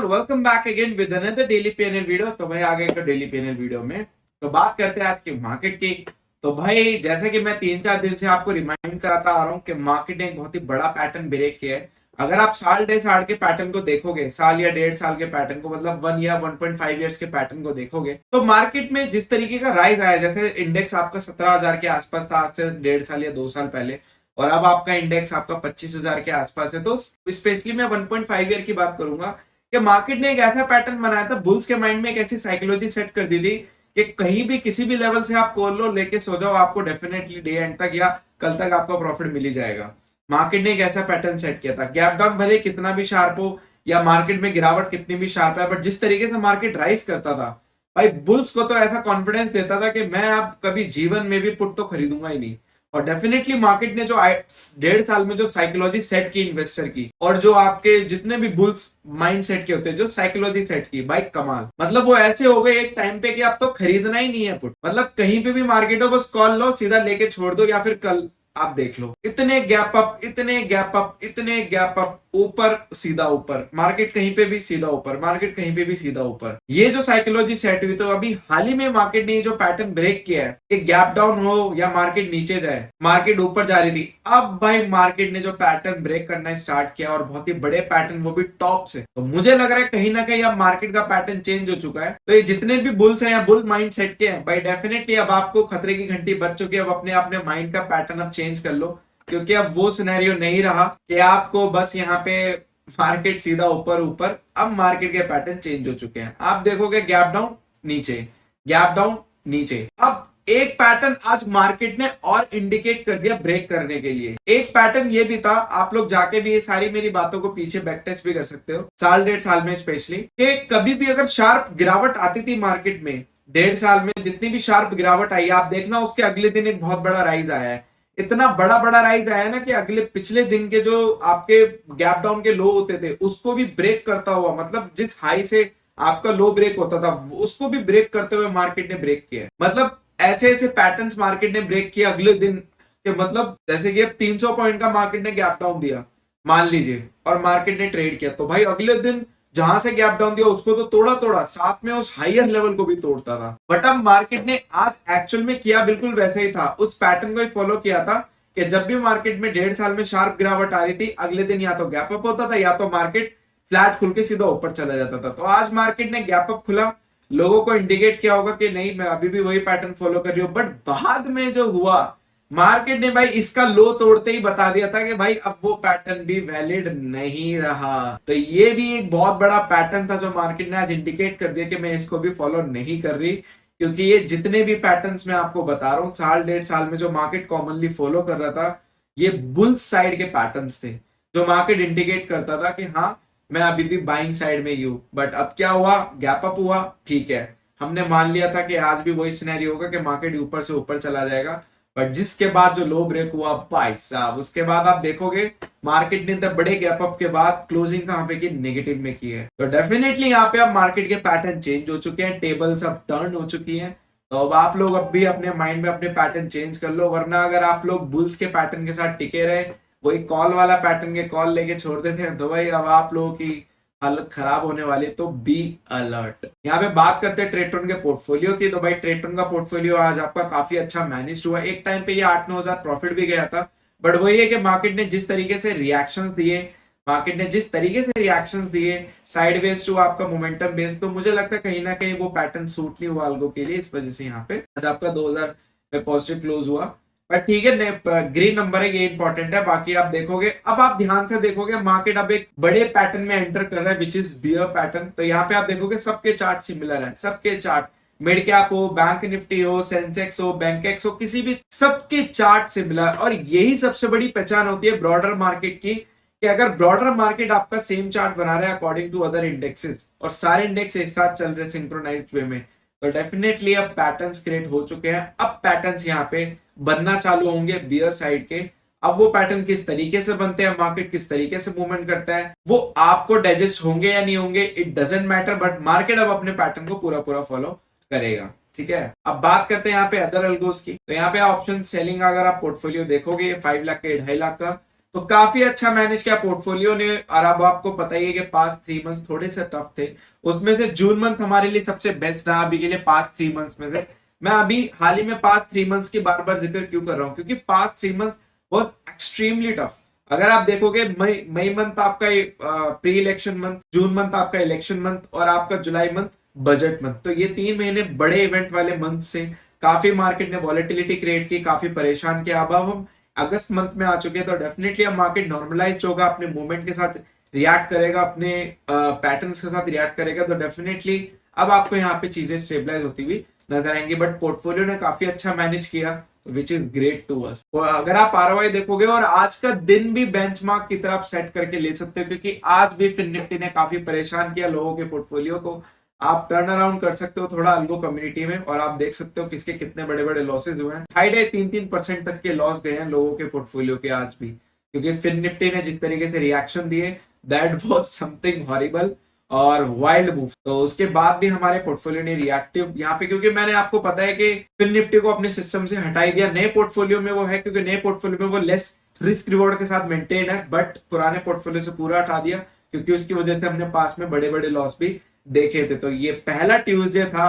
Everyone, welcome back again with another daily PNL video. तो भाई आगे तो डेली पीएनएल वीडियो में तो बात करते हैं आज की मार्केट की। तो भाई जैसे कि मैं 3-4 दिन से आपको रिमाइंड कराता आ रहा हूँ कि मार्केट ने एक बहुत ही बड़ा पैटर्न ब्रेक किया है। अगर आप साल डेढ़ साल के पैटर्न को देखोगे, साल या डेढ़ साल के पैटर्न को, मतलब 1 या 1.5 ईयर्स के पैटर्न को देखोगे, तो मार्केट में जिस तरीके का राइज आया, जैसे इंडेक्स आपका 17,000 के आसपास था आज से डेढ़ साल या 2 साल पहले, और अब आपका इंडेक्स आपका 25,000 के आसपास है। तो स्पेशली मैं 1.5 ईयर की बात करूंगा कि मार्केट ने एक ऐसा पैटर्न बनाया था, बुल्स के माइंड में एक ऐसी साइकोलॉजी सेट कर दी थी कि कहीं भी किसी भी लेवल से आप कॉल लो लेके सो जाओ, आपको डेफिनेटली डे एंड तक या कल तक आपका प्रॉफिट मिल ही जाएगा। मार्केट ने एक ऐसा पैटर्न सेट किया था। गैप डाउन भले कितना भी शार्प हो या मार्केट में गिरावट कितनी भी शार्प है, बट जिस तरीके से मार्केट राइज करता था भाई, बुल्स को तो ऐसा कॉन्फिडेंस देता था कि मैं अब कभी जीवन में भी पुट तो खरीदूंगा ही नहीं। और डेफिनेटली मार्केट ने जो डेढ़ साल में जो साइकोलॉजी सेट की इन्वेस्टर की, और जो आपके जितने भी बुल्स माइंड सेट के होते हैं, जो साइकोलॉजी सेट की भाई, कमाल। मतलब वो ऐसे हो गए एक टाइम पे कि अब तो खरीदना ही नहीं है पुट, मतलब कहीं पे भी मार्केट हो बस कॉल लो, सीधा लेके छोड़ दो, या फिर कल आप देख लो, इतने गैप अप, इतने गैप अप, इतने गैप अप, ऊपर सीधा ऊपर, मार्केट कहीं पे भी सीधा ऊपर, मार्केट कहीं पे भी सीधा ऊपर। ये जो साइकोलॉजी सेट हुई, तो अभी हाल ही में मार्केट ने जो पैटर्न ब्रेक किया है कि गैप डाउन हो या मार्केट नीचे जाए, मार्केट ऊपर जा रही थी, अब भाई मार्केट ने जो पैटर्न ब्रेक करना स्टार्ट किया, और बहुत ही बड़े पैटर्न, वो भी टॉप से। तो मुझे लग रहा है कहीं ना कहीं अब मार्केट का पैटर्न चेंज हो चुका है। तो ये जितने भी बुल्स हैं या बुल माइंड सेट के हैं भाई, डेफिनेटली अब आपको खतरे की घंटी बज चुकी है। अब अपने माइंड का पैटर्न अब चेंज कर लो, क्योंकि अब वो सिनेरियो नहीं रहा कि आपको बस यहाँ पे मार्केट सीधा ऊपर ऊपर। अब मार्केट के पैटर्न चेंज हो चुके हैं। आप देखोगे गैप डाउन नीचे, गैप डाउन नीचे। अब एक पैटर्न आज मार्केट ने और इंडिकेट कर दिया ब्रेक करने के लिए। एक पैटर्न ये भी था, आप लोग जाके भी ये सारी मेरी बातों को पीछे बैक टेस्ट भी कर सकते हो, साल डेढ़ साल में स्पेशली, कि कभी भी अगर शार्प गिरावट आती थी मार्केट में, डेढ़ साल में जितनी भी शार्प गिरावट आई, आप देखना उसके अगले दिन एक बहुत बड़ा राइज आया है। इतना बड़ा बड़ा राइज आया ना कि अगले पिछले दिन के जो आपके गैप डाउन के लो होते थे उसको भी ब्रेक करता हुआ, मतलब जिस हाई से आपका लो ब्रेक होता था उसको भी ब्रेक करते हुए मार्केट ने ब्रेक किया। मतलब ऐसे ऐसे पैटर्न्स मार्केट ने ब्रेक किया अगले दिन के, मतलब जैसे कि अब 300 पॉइंट का मार्केट ने गैप डाउन दिया मान लीजिए, और मार्केट ने ट्रेड किया, तो भाई अगले दिन जहां से गैप डाउन दिया उसको तो तोड़ा तोड़ा, साथ में उस हायर लेवल को भी तोड़ता था। बट अब मार्केट ने आज एक्चुअल में किया बिल्कुल वैसे ही था, उस पैटर्न को ही फॉलो किया था कि जब भी मार्केट में डेढ़ साल में शार्प गिरावट आ रही थी, अगले दिन या तो गैप अप होता था या तो मार्केट फ्लैट खुल के सीधा ऊपर चला जाता था। तो आज मार्केट ने गैप अप खुला, लोगों को इंडिकेट किया होगा कि नहीं मैं अभी भी वही पैटर्न फॉलो कर रही हूँ, बट बाद में जो हुआ, मार्केट ने भाई इसका लो तोड़ते ही बता दिया था कि भाई अब वो पैटर्न भी वैलिड नहीं रहा। तो ये भी एक बहुत बड़ा पैटर्न था जो मार्केट ने आज इंडिकेट कर दिया कि मैं इसको भी फॉलो नहीं कर रही, क्योंकि ये जितने भी पैटर्न्स मैं आपको बता रहा हूँ साल डेढ़ साल में जो मार्केट कॉमनली फॉलो कर रहा था, ये बुल्स साइड के पैटर्न्स थे, जो मार्केट इंडिकेट करता था कि हाँ मैं अभी भी बाइंग साइड में ही हूँ। बट अब क्या हुआ, गैप अप हुआ, ठीक है, हमने मान लिया था कि आज भी वही सिनेरियो होगा कि मार्केट ऊपर से ऊपर चला जाएगा। बट जिसके बाद जो लो ब्रेक हुआ भाई साहब, उसके बाद आप देखोगे मार्केट ने इतने बड़े गैप अप के बाद क्लोजिंग कहां पे की, नेगेटिव में की है। तो डेफिनेटली यहाँ पे अब मार्केट के पैटर्न चेंज हो चुके हैं, टेबल्स अब टर्न हो चुकी हैं। तो अब आप लोग अब भी अपने माइंड में अपने पैटर्न चेंज कर लो, वरना अगर आप लोग बुल्स के पैटर्न के साथ टिके रहे, वही कॉल वाला पैटर्न के कॉल लेके छोड़ देते हैं, तो भाई अब आप लोगों की हालत खराब होने वाली है। तो बी अलर्ट। यहाँ पे बात करते हैं ट्रेटन के पोर्टफोलियो की। तो भाई ट्रेटन का पोर्टफोलियो आज आपका काफी अच्छा मैनेज हुआ। एक टाइम पे ये 8-9 हजार प्रॉफिट भी गया था, बट वही है कि मार्केट ने जिस तरीके से रिएक्शंस दिए, साइडवेज टू आपका मोमेंटम बेस, तो मुझे लगता है कहीं ना कहीं वो पैटर्न सूट नहीं हुआ अल्गो के लिए, इस वजह से यहाँ पे आज आपका 2000 में पॉजिटिव क्लोज हुआ। बट ठीक है, ग्रीन नंबर है, ये इंपॉर्टेंट है। बाकी आप देखोगे, अब आप ध्यान से देखोगे, मार्केट अब एक बड़े पैटर्न में एंटर कर रहा है, विच इज बियर पैटर्न। तो यहाँ पे आप देखोगे सबके चार्ट सिमिलर हैं, सबके चार्ट, मिड कैप हो, बैंक निफ्टी हो, सेंसेक्स हो, बैंकेक्स हो, किसी भी, सबके चार्ट सिमिलर। और यही सबसे बड़ी पहचान होती है ब्रॉडर मार्केट की, कि अगर ब्रॉडर मार्केट आपका सेम चार्ट बना रहा है अकॉर्डिंग टू अदर इंडेक्सेस, और सारे इंडेक्स एक साथ चल रहे सिंक्रोनाइज्ड वे में, तो डेफिनेटली अब पैटर्न्स क्रिएट हो चुके हैं। अब पैटर्न्स यहाँ पे बनना चालू होंगे बियर साइड के। अब वो पैटर्न किस तरीके से बनते हैं, मार्केट किस तरीके से मूवमेंट करता है, वो आपको डाइजेस्ट होंगे या नहीं होंगे, it doesn't matter, but market अब अपने पैटर्न को पूरा पूरा फॉलो करेगा। ठीक है, अब बात करते हैं यहाँ पे अदर अल्गोस की। तो यहाँ पे ऑप्शन सेलिंग, अगर आप पोर्टफोलियो देखोगे 5 लाख के 2.5 लाख का, तो काफी अच्छा मैनेज किया पोर्टफोलियो ने। और अब आपको पता ही है कि पास्ट 3 मंथ्स थोड़े से टफ थे, उसमें से जून मंथ हमारे लिए सबसे बेस्ट रहा अभी के लिए पास्ट 3 मंथ्स में से। मैं अभी हाल ही में पास्ट 3 मंथ्स की बार बार जिक्र क्यों कर रहा हूँ, क्योंकि past 3 months was extremely tough. अगर आप देखोगे मई मई मंथ आपका pre election month, June month आपका इलेक्शन मंथ, और आपका जुलाई मंथ बजट मंथ, तो ये 3 महीने बड़े इवेंट वाले मंथ से काफी मार्केट ने वॉलेटिलिटी क्रिएट की, काफी परेशान किया। अब हम अगस्त मंथ में आ चुके हैं, तो डेफिनेटली अब मार्केट नॉर्मलाइज होगा, अपने मूवमेंट के साथ रिएक्ट करेगा, अपने पैटर्न्स के साथ रिएक्ट करेगा। तो डेफिनेटली अब आपको यहाँ पे चीजें स्टेबलाइज होती हुई नजर आएंगी। बट पोर्टफोलियो ने काफी अच्छा मैनेज किया, which is great to us. अगर आप आरओआई देखोगे, और आज का दिन भी बेंचमार्क की तरफ सेट करके ले सकते हो, क्योंकि आज भी फिन निफ्टी ने काफी परेशान किया लोगों के पोर्टफोलियो को। आप टर्न अराउंड कर सकते हो थोड़ा अल्गो कम्युनिटी में, और आप देख सकते हो किसके कितने बड़े बड़े लॉसेज हुए हैं। 2.5-3% तक के लॉस गए हैं लोगों के पोर्टफोलियो के आज भी, क्योंकि फिन निफ्टी ने जिस तरीके से रिएक्शन दिए, दैट वाज समथिंग हॉरिबल और वाइल्ड मूव। तो उसके बाद भी हमारे पोर्टफोलियो ने रिएक्टिव यहाँ पे, क्योंकि मैंने आपको पता है कि फिन निफ्टी को अपने सिस्टम से हटाई दिया, नए पोर्टफोलियो में वो है, क्योंकि नए पोर्टफोलियो में वो लेस रिस्क रिवॉर्ड के साथ मेंटेन है, बट पुराने पोर्टफोलियो से पूरा हटा दिया, क्योंकि उसकी वजह से हमने पास में बड़े बड़े लॉस भी देखे थे। तो ये पहला ट्यूसडे था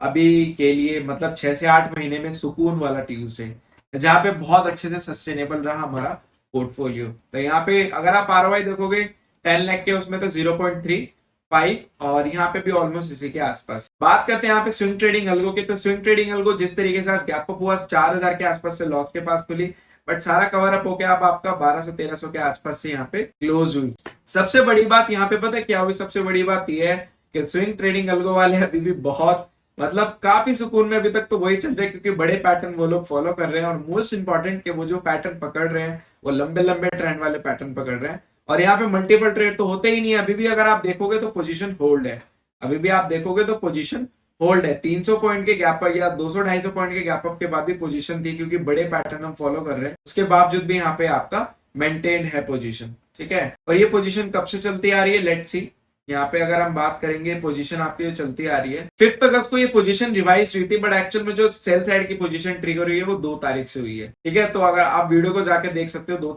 अभी के लिए, मतलब 6 से 8 महीने में सुकून वाला ट्यूसडे, जहां पे बहुत अच्छे से सस्टेनेबल रहा हमारा पोर्टफोलियो। तो यहाँ पे अगर आप आरओआई देखोगे 10 लाख के, उसमें तो 0.35, और यहाँ पे भी ऑलमोस्ट इसी के आसपास। बात करते हैं यहाँ पे स्विंग ट्रेडिंग अल्गो की, तो स्विंग ट्रेडिंग अल्गो जिस तरीके से आज गैप अप हुआ, 4000 के आसपास से लॉस के पास खुली, बट सारा कवर अप होकर अब आपका 1200-1300 के आसपास से यहाँ पे क्लोज हुई। सबसे बड़ी बात यहाँ पे पता है क्या हुई? सबसे बड़ी बात यह है कि स्विंग ट्रेडिंग अल्गो वाले अभी भी बहुत, मतलब काफी सुकून में अभी तक तो वही चल रहे हैं, क्योंकि बड़े पैटर्न वो लोग फॉलो कर रहे हैं, और मोस्ट इंपॉर्टेंट कि वो जो पैटर्न पकड़ रहे हैं वो लंबे लंबे ट्रेंड वाले पैटर्न पकड़ रहे हैं। और यहाँ पे मल्टीपल ट्रेड तो होते ही नहीं है अभी भी। अगर आप देखोगे तो पोजीशन होल्ड है, अभी भी आप देखोगे तो पोजीशन होल्ड है। 300 पॉइंट के गैप अप या 200-250 पॉइंट के गैप अप के बाद भी पोजीशन थी, क्योंकि बड़े पैटर्न हम फॉलो कर रहे हैं, उसके बावजूद भी यहाँ पे आपका मेंटेन है पोजीशन, ठीक है। और ये पोजीशन कब से चलती आ रही है, लेट्स सी। यहाँ पे अगर हम बात करेंगे, पोजीशन आपकी जो चलती आ रही है 5 अगस्त को ये पोजीशन रिवाइज हुई थी, बट एक्चुअल में जो सेल साइड की पोजीशन ट्रिगर हुई है वो 2 तारीख से हुई है, ठीक है। तो अगर आप वीडियो को जाके देख सकते हो, 2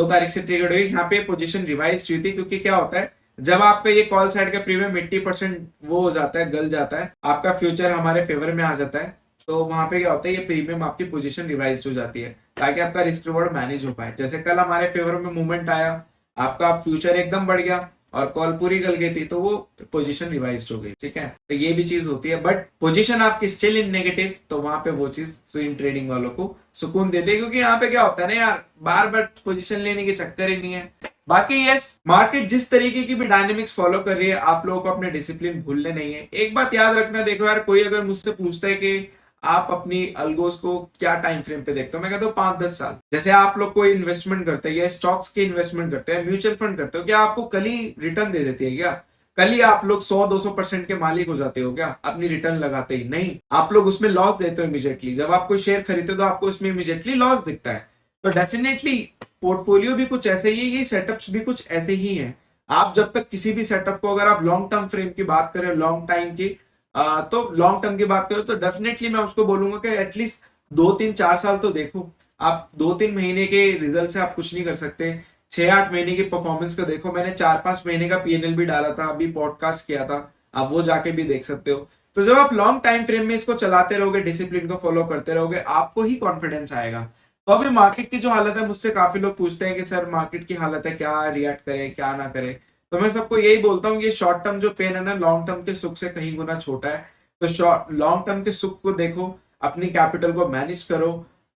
तारीख से ट्रिगर हुई। यहाँ पे पोजीशन रिवाइज हुई थी, क्योंकि क्या होता है, जब आपका ये कॉल साइड का प्रीमियम 80% वो हो जाता है, गल जाता है, आपका फ्यूचर हमारे फेवर में आ जाता है, तो वहां पे क्या होता है, ये प्रीमियम आपकी पोजीशन रिवाइज हो जाती है, ताकि आपका रिस्क रिवॉर्ड मैनेज हो पाए। जैसे कल हमारे फेवर में मूवमेंट आया, आपका फ्यूचर एकदम बढ़ गया और कॉल पूरी गल गई थी, तो वो पोजीशन रिवाइज हो गई, ठीक है। तो ये भी चीज होती है, बट पोजीशन आपकी स्टिल इन नेगेटिव, तो वहां पे वो चीज स्विंग ट्रेडिंग वालों को सुकून देती है, क्योंकि यहाँ पे क्या होता है ना यार, बार बार पोजीशन लेने के चक्कर ही नहीं है। बाकी यस, मार्केट जिस तरीके की भी डायनेमिक्स फॉलो कर रही है, आप लोगों को अपने डिसिप्लिन भूलने नहीं है। एक बात याद रखना, देखो यार, कोई अगर मुझसे पूछता है कि आप अपनी अल्गोस को क्या टाइम फ्रेम पे देखते हो, मैं कहता हूँ 5-10 साल। जैसे आप लोग कोई इन्वेस्टमेंट करते हैं या स्टॉक्स की इन्वेस्टमेंट करते हैं, म्यूचुअल फंड करते हो, क्या आपको कल ही रिटर्न दे देती है क्या? कल ही आप लोग 100-200% के मालिक हो जाते हो क्या अपनी रिटर्न लगाते ही? नहीं, आप लोग उसमें लॉस देते हो इमीडिएटली। जब आप कोई शेयर खरीदते हो तो आपको उसमें इमीडिएटली लॉस दिखता है। तो डेफिनेटली पोर्टफोलियो भी कुछ ऐसे ही है, ये सेटअप्स भी कुछ ऐसे ही हैं। आप जब तक किसी भी सेटअप को, अगर आप लॉन्ग टर्म फ्रेम की बात करें, लॉन्ग टाइम की, तो लॉन्ग टर्म की बात करें, तो डेफिनेटली मैं उसको बोलूंगा कि एटलीस्ट 2-3-4 साल तो देखो। आप 2-3 महीने के रिजल्ट से आप कुछ नहीं कर सकते। 6-8 महीने की परफॉर्मेंस को देखो। मैंने 4-5 महीने का पीएनएल भी डाला था, अभी पॉडकास्ट किया था, आप वो जाके भी देख सकते हो। तो जब आप लॉन्ग टाइम फ्रेम में इसको चलाते रहोगे, डिसिप्लिन को फॉलो करते रहोगे, आपको ही कॉन्फिडेंस आएगा। तो अभी मार्केट की जो हालत है, मुझसे काफी लोग पूछते हैं कि सर मार्केट की हालत है, क्या रिएक्ट करें क्या ना करें। तो मैं सबको यही बोलता हूँ, ये शॉर्ट टर्म जो पेन है ना, लॉन्ग टर्म के सुख से कहीं गुना छोटा है। तो लॉन्ग टर्म के सुख को देखो, अपनी कैपिटल को मैनेज करो,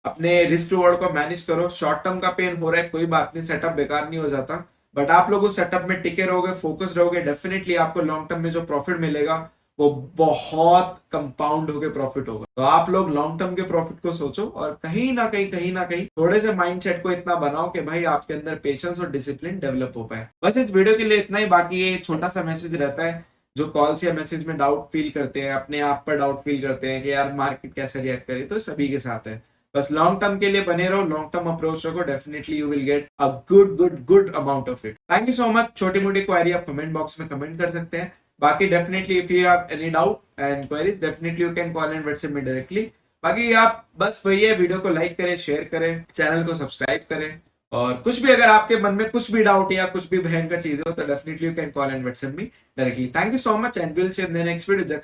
अपने रिस्क रिवॉर्ड को मैनेज करो। शॉर्ट टर्म का पेन हो रहा है, कोई बात नहीं, सेटअप बेकार नहीं हो जाता, बट आप लोग उस सेटअप में टिके रहोगे, फोकस रहोगे, डेफिनेटली आपको लॉन्ग टर्म में जो प्रॉफिट मिलेगा वो बहुत कंपाउंड होकर प्रॉफिट होगा। तो आप लोग लॉन्ग टर्म के प्रॉफिट को सोचो, और कहीं ना कहीं थोड़े से माइंडसेट को इतना बनाओ कि भाई आपके अंदर पेशेंस और डिसिप्लिन डेवलप हो पाए। बस इस वीडियो के लिए इतना ही। बाकी ये छोटा सा मैसेज रहता है, जो कॉल्स या मैसेज में डाउट फील करते हैं, अपने आप पर डाउट फील करते हैं कि यार मार्केट कैसे रिएक्ट करे, तो सभी के साथ है। बस लॉन्ग टर्म के लिए बने रहो, लॉन्ग टर्म अप्रोच रखो, definitely you will get a good amount of it. Thank you so much. छोटी मोटी क्वेरी आप कमेंट बॉक्स में कमेंट कर सकते हैं। बाकी definitely if you have any doubt and queries, definitely you can call and WhatsApp me directly. बाकी आप बस वही है, वीडियो को लाइक करें, शेयर करें, चैनल को सब्सक्राइब करें, और कुछ भी अगर आपके मन में कुछ भी डाउट या कुछ भी भयंकर चीजें हो तो definitely you can call and WhatsApp me directly. Thank you so much and will see in the next video.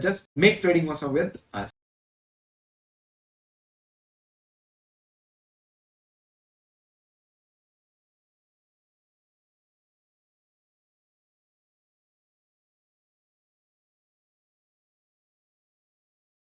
Just make trading awesome with us.